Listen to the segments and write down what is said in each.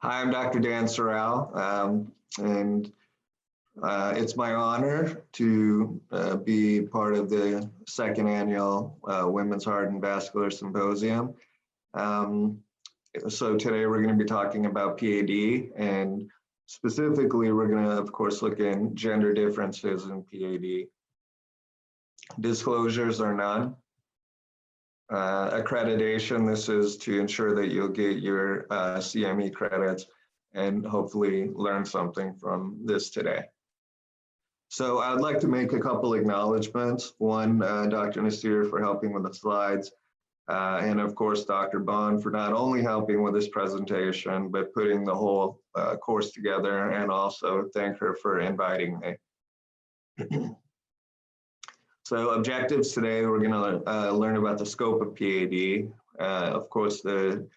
Hi, I'm Dr. Dan Sraow, and it's my honor to be part of the second annual Women's Heart and Vascular Symposium. So today we're going to be talking about PAD, and specifically we're going to, of course, look in gender differences in PAD. Disclosures are none. Accreditation, this is to ensure that you'll get your CME credits and hopefully learn something from this today. So I'd like to make a couple acknowledgements. One, Dr. Nasir for helping with the slides, and of course, Dr. Bond for not only helping with this presentation, but putting the whole course together, and also thank her for inviting me. So objectives today, we're going to learn about the scope of PAD, of course, the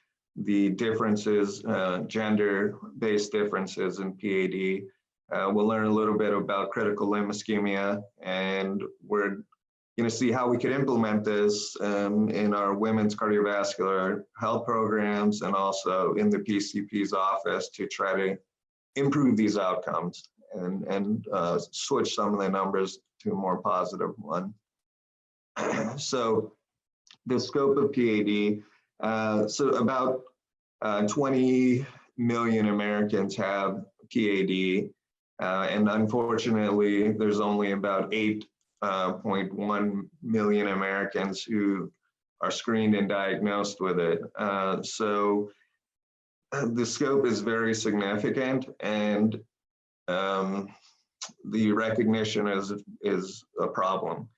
differences, gender-based differences in PAD. We'll learn a little bit about critical limb ischemia, and we're going to see how we could implement this in our women's cardiovascular health programs and also in the PCP's office to try to improve these outcomes and switch some of the numbers to a more positive one. So the scope of PAD, so about 20 million Americans have PAD, and unfortunately there's only about 8.1 million Americans who are screened and diagnosed with it. So the scope is very significant, and the recognition is a problem.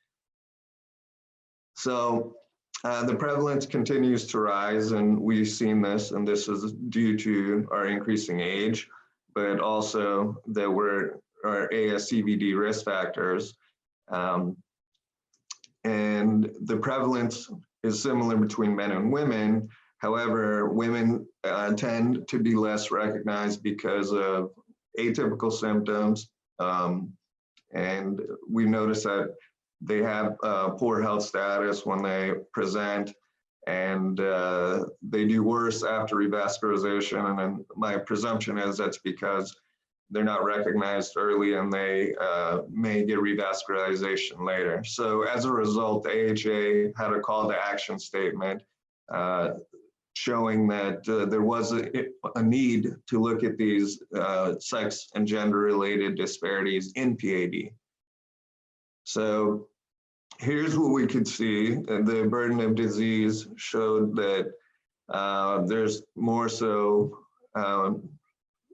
So the prevalence continues to rise, and we've seen this, and this is due to our increasing age, but also that our ASCVD risk factors. And the prevalence is similar between men and women. However, women tend to be less recognized because of atypical symptoms, and we notice that they have poor health status when they present, and they do worse after revascularization. And then my presumption is that's because they're not recognized early and they may get revascularization later. So as a result, the AHA had a call to action statement showing that there was a need to look at these sex and gender-related disparities in PAD. So here's what we could see. The burden of disease showed that there's more so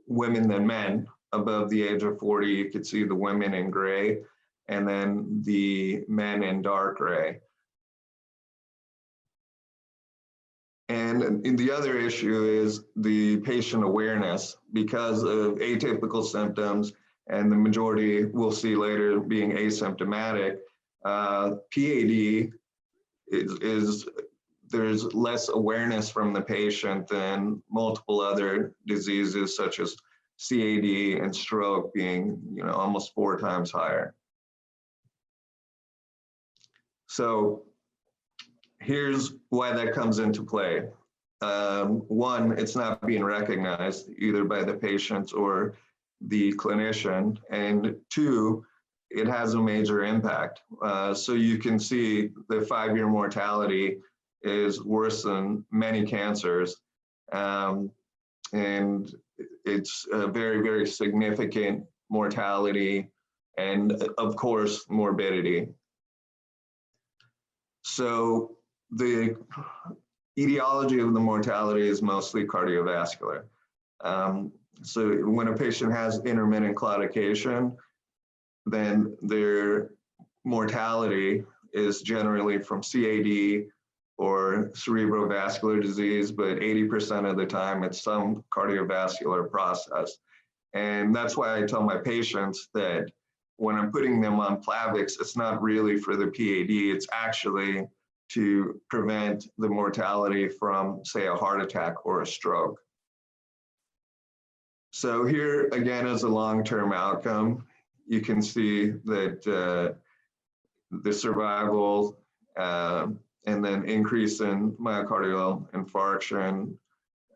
women than men above the age of 40. You could see the women in gray, and then the men in dark gray. And the other issue is the patient awareness because of atypical symptoms, and the majority we'll see later being asymptomatic. PAD there's less awareness from the patient than multiple other diseases such as CAD and stroke being, almost 4 times higher. So here's why that comes into play. One, it's not being recognized either by the patient or the clinician, and 2, it has a major impact. So you can see the 5-year mortality is worse than many cancers, and it's a very, very significant mortality and, of course, morbidity. So the etiology of the mortality is mostly cardiovascular. So when a patient has intermittent claudication, then their mortality is generally from CAD or cerebrovascular disease, but 80% of the time it's some cardiovascular process. And that's why I tell my patients that when I'm putting them on Plavix, it's not really for the PAD, it's actually to prevent the mortality from, say, a heart attack or a stroke. So here again is a long-term outcome. You can see that the survival and then increase in myocardial infarction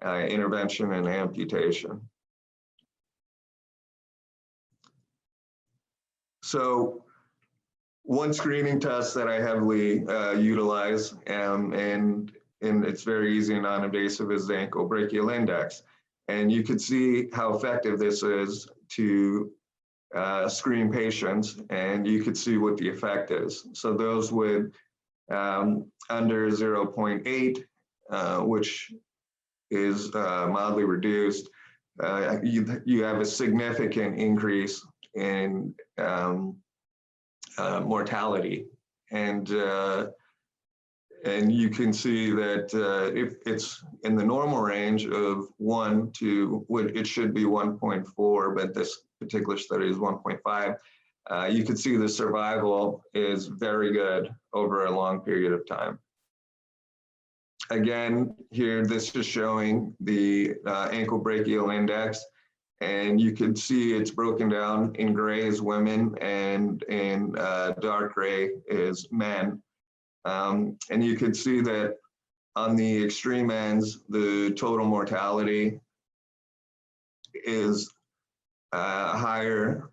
intervention and amputation. So one screening test that I heavily utilize, and it's very easy and non-invasive, is the ankle brachial index. And you can see how effective this is to screen patients, and you could see what the effect is. So those with under 0.8, which is mildly reduced, you have a significant increase in mortality. And you can see that if it's in the normal range of 1 to, it should be 1.4, but this particular study is 1.5, you can see the survival is very good over a long period of time. Again, here, this is showing the ankle brachial index, and you can see it's broken down in gray is women and in dark gray is men. And you can see that on the extreme ends, the total mortality is higher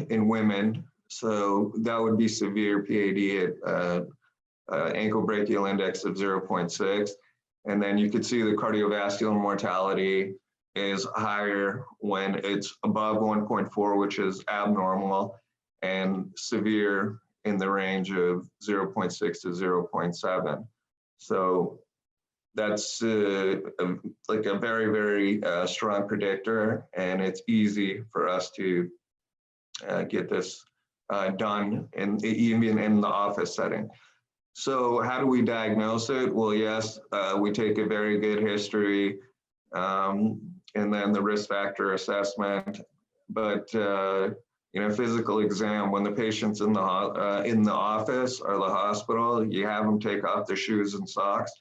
in women. So that would be severe PAD at ankle brachial index of 0.6. And then you can see the cardiovascular mortality is higher when it's above 1.4, which is abnormal, and severe in the range of 0.6 to 0.7. So that's like a very, very strong predictor, and it's easy for us to get this done even in the office setting. So how do we diagnose it? Well, yes, we take a very good history, and then the risk factor assessment, but physical exam, when the patient's in the office or the hospital, you have them take off their shoes and socks,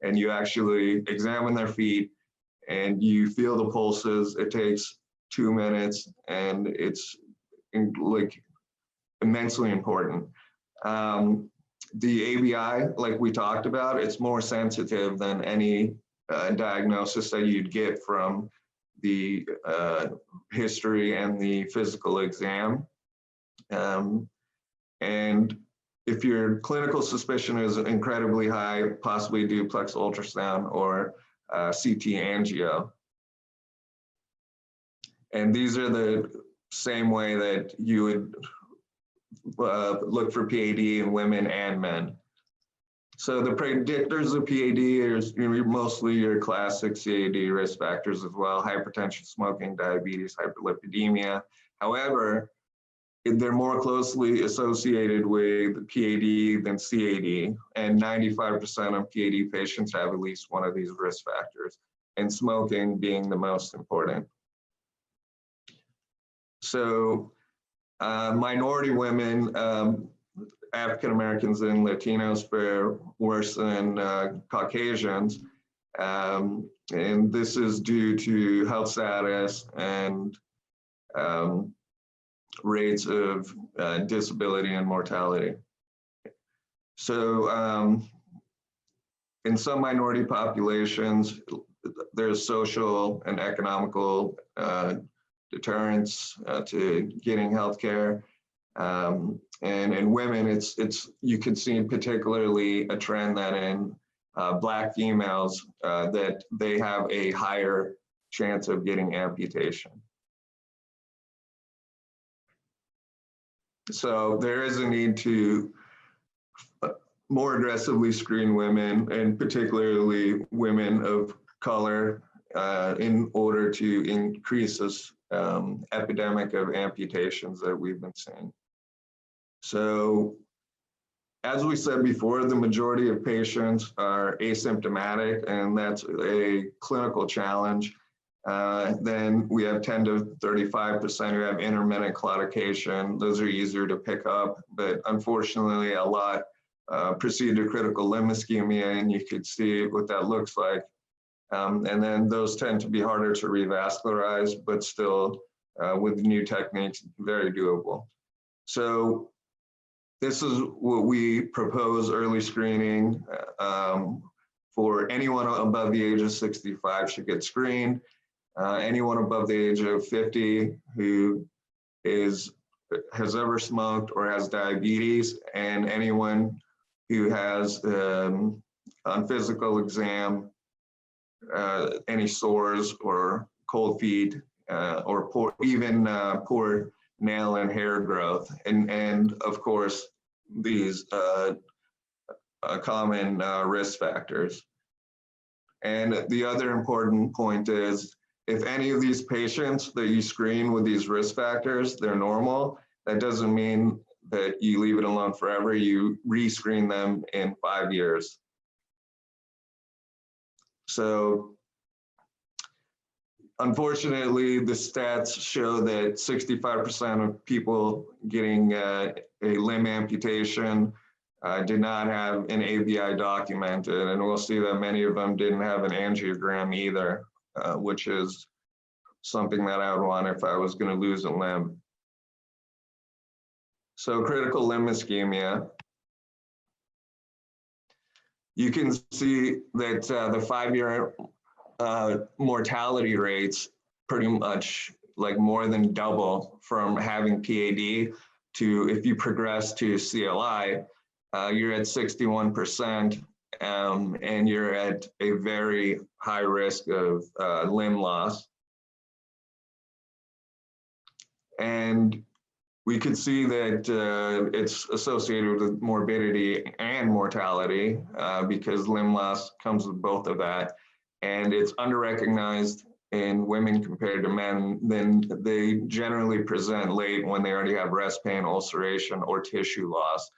and you actually examine their feet, and you feel the pulses. It takes 2 minutes, and it's like immensely important. The ABI, like we talked about, it's more sensitive than any diagnosis that you'd get from the history and the physical exam. And if your clinical suspicion is incredibly high, possibly duplex ultrasound or CT angio. And these are the same way that you would look for PAD in women and men. So the predictors of PAD is mostly your classic CAD risk factors as well: hypertension, smoking, diabetes, hyperlipidemia. However, they're more closely associated with PAD than CAD, and 95% of PAD patients have at least one of these risk factors, and smoking being the most important. So minority women, African Americans and Latinos fare worse than Caucasians, and this is due to health status and rates of disability and mortality. So in some minority populations, there's social and economical deterrents to getting healthcare. And in women, you can see particularly a trend that in Black females, that they have a higher chance of getting amputation. So there is a need to more aggressively screen women, and particularly women of color, in order to increase this epidemic of amputations that we've been seeing. So as we said before, the majority of patients are asymptomatic, and that's a clinical challenge. Then we have 10 to 35% who have intermittent claudication. Those are easier to pick up, but unfortunately a lot proceed to critical limb ischemia, and you could see what that looks like. And then those tend to be harder to revascularize, but still with new techniques, very doable. So this is what we propose: early screening for anyone above the age of 65 should get screened. Anyone above the age of 50 who has ever smoked or has diabetes, and anyone who has on physical exam any sores or cold feet or poor nail and hair growth, and of course these common risk factors. And the other important point is, if any of these patients that you screen with these risk factors, they're normal, that doesn't mean that you leave it alone forever. You rescreen them in 5 years. So unfortunately, the stats show that 65% of people getting a limb amputation did not have an ABI documented, and we'll see that many of them didn't have an angiogram either, which is something that I would want if I was going to lose a limb. So critical limb ischemia. You can see that the 5-year mortality rates pretty much like more than double from having PAD to, if you progress to CLI, you're at 61%, and you're at a very high risk of limb loss. And we could see that it's associated with morbidity and mortality because limb loss comes with both of that. And it's underrecognized in women compared to men. Then they generally present late when they already have rest pain, ulceration, or tissue loss.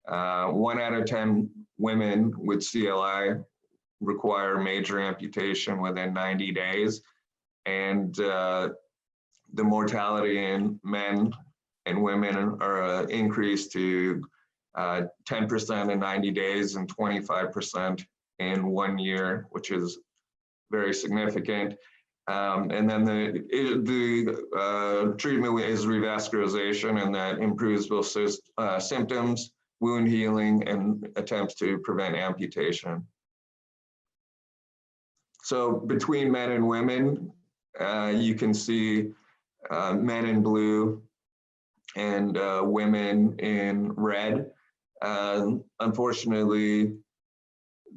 1 out of 10 women with CLI require major amputation within 90 days. And the mortality in men and women are increased to 10% in 90 days and 25% in 1 year, which is very significant. And then the treatment is revascularization, and that improves both symptoms, wound healing, and attempts to prevent amputation. So between men and women, you can see men in blue and women in red. Unfortunately,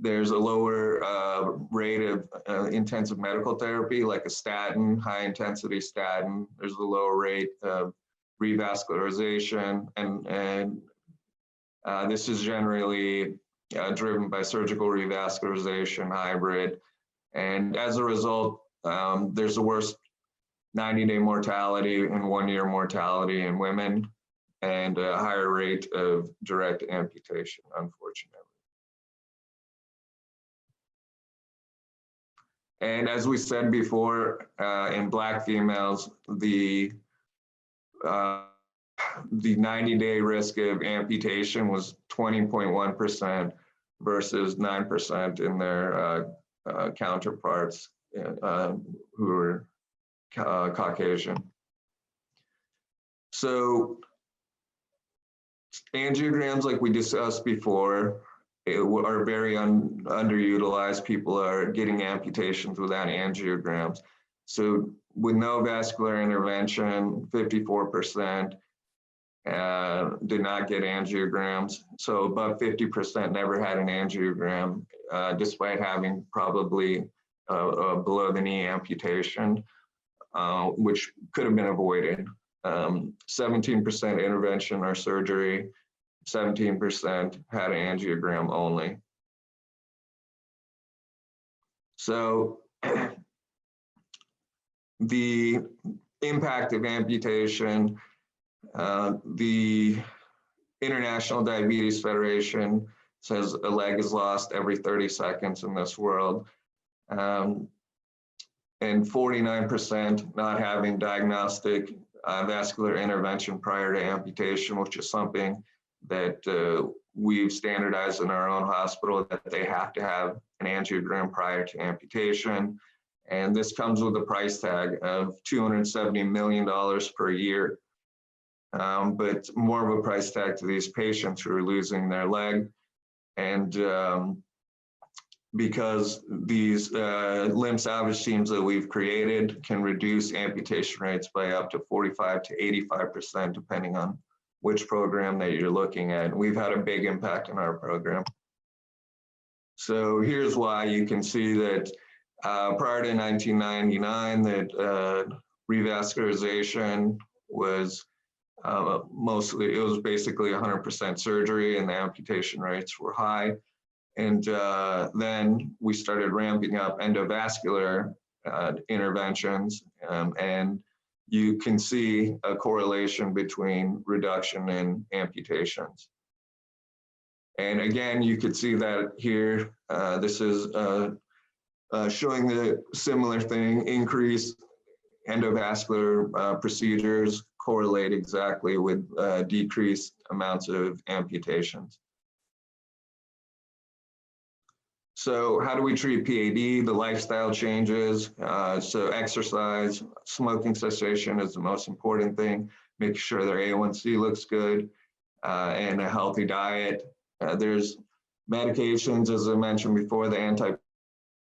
there's a lower rate of intensive medical therapy, like a statin, high intensity statin. There's a lower rate of revascularization, and this is generally driven by surgical revascularization, hybrid. And as a result, there's a worse 90-day mortality and 1-year mortality in women, and a higher rate of direct amputation, unfortunately. And as we said before, in Black females, the 90-day risk of amputation was 20.1% versus 9% in their counterparts who were Caucasian. So angiograms, like we discussed before, are very underutilized. People are getting amputations without angiograms. So with no vascular intervention, 54% did not get angiograms. So above 50% never had an angiogram, despite having probably a below the knee amputation, which could have been avoided. 17% intervention or surgery, 17% had an angiogram only. So the impact of amputation, the International Diabetes Federation says a leg is lost every 30 seconds in this world. And 49% not having diagnostic vascular intervention prior to amputation, which is something that we've standardized in our own hospital, that they have to have an angiogram prior to amputation. And this comes with a price tag of $270 million per year. But more of a price tag to these patients who are losing their leg. And because these limb salvage teams that we've created can reduce amputation rates by up to 45 to 85%, depending on which program that you're looking at. We've had a big impact in our program. So here's why. You can see that prior to 1999, that revascularization was mostly, it was basically 100% surgery, and the amputation rates were high. And then we started ramping up endovascular interventions, and you can see a correlation between reduction in amputations. And again, you could see that here. This is showing the similar thing. Increased endovascular procedures correlate exactly with decreased amounts of amputations. So how do we treat PAD? The lifestyle changes. So exercise, smoking cessation is the most important thing. Making sure their A1C looks good, and a healthy diet. There's medications, as I mentioned before, the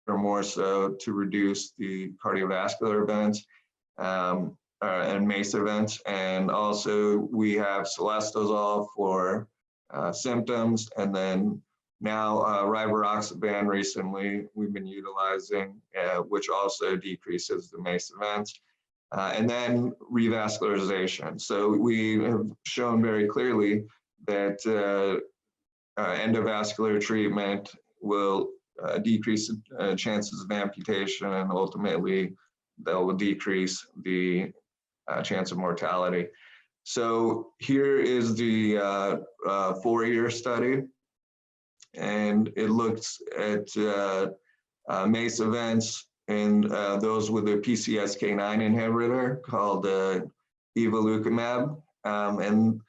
or more so to reduce the cardiovascular events and MACE events. And also we have Celestazol for symptoms, and then now rivaroxaban recently we've been utilizing, which also decreases the MACE events. And then revascularization. So we have shown very clearly that endovascular treatment will decrease chances of amputation, and ultimately that will decrease the chance of mortality. So here is the 4-year study, and it looks at MACE events in those with a PCSK9 inhibitor called evolocumab, and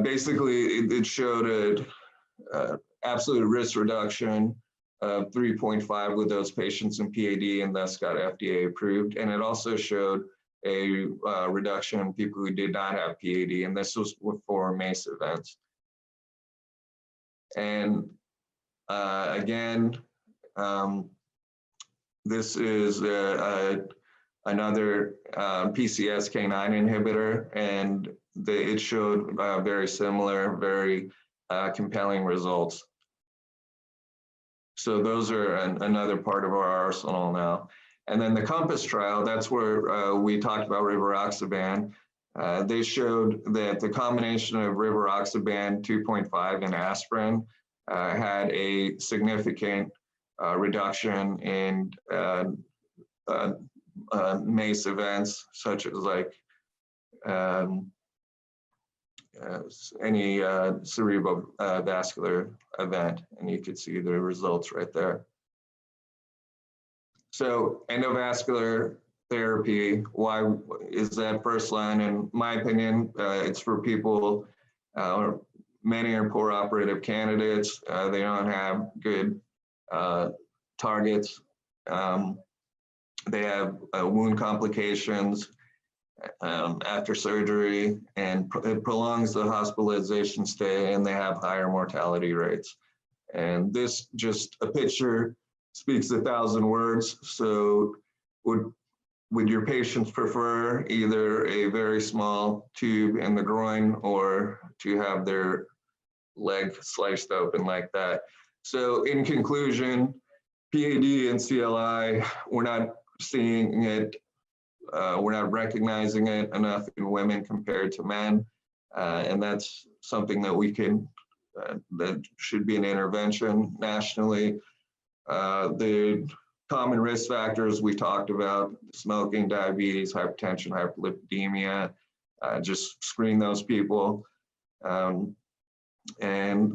basically it showed a absolute risk reduction of 3.5 with those patients in PAD, and thus got FDA approved. And it also showed a reduction in people who did not have PAD, and this was for MACE events. And again, this is another PCSK9 inhibitor, and it showed very similar, very compelling results. So those are another part of our arsenal now. And then the COMPASS trial, that's where we talked about rivaroxaban. They showed that the combination of rivaroxaban 2.5 and aspirin had a significant reduction in MACE events, such as like any cerebrovascular event, and you could see the results right there. So endovascular therapy, why is that first line? In my opinion, it's for people, many are poor operative candidates. They don't have good targets. They have wound complications after surgery, and it prolongs the hospitalization stay, and they have higher mortality rates. And this, just a picture speaks 1,000 words. So would your patients prefer either a very small tube in the groin or to have their leg sliced open like that? So in conclusion, PAD and CLI, we're not seeing it, we're not recognizing it enough in women compared to men. And that's something that we can, that should be an intervention nationally. The common risk factors we talked about: smoking, diabetes, hypertension, hyperlipidemia, just screen those people. And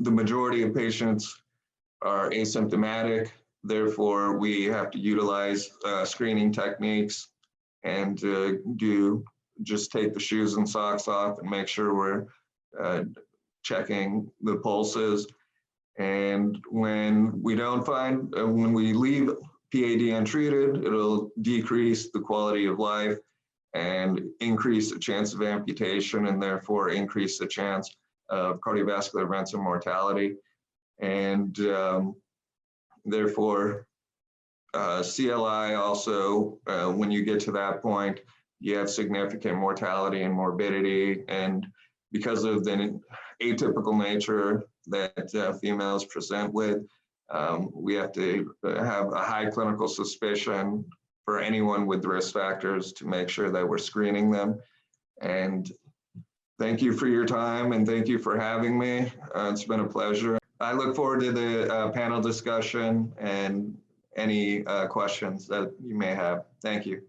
the majority of patients are asymptomatic. Therefore, we have to utilize screening techniques and just take the shoes and socks off and make sure we're checking the pulses. And when we don't find, when we leave PAD untreated, it'll decrease the quality of life and increase the chance of amputation, and therefore increase the chance of cardiovascular events and mortality. And therefore, CLI also, when you get to that point, you have significant mortality and morbidity. And because of the atypical nature that females present with, we have to have a high clinical suspicion for anyone with risk factors to make sure that we're screening them. And thank you for your time, and thank you for having me. It's been a pleasure. I look forward to the panel discussion and any questions that you may have. Thank you.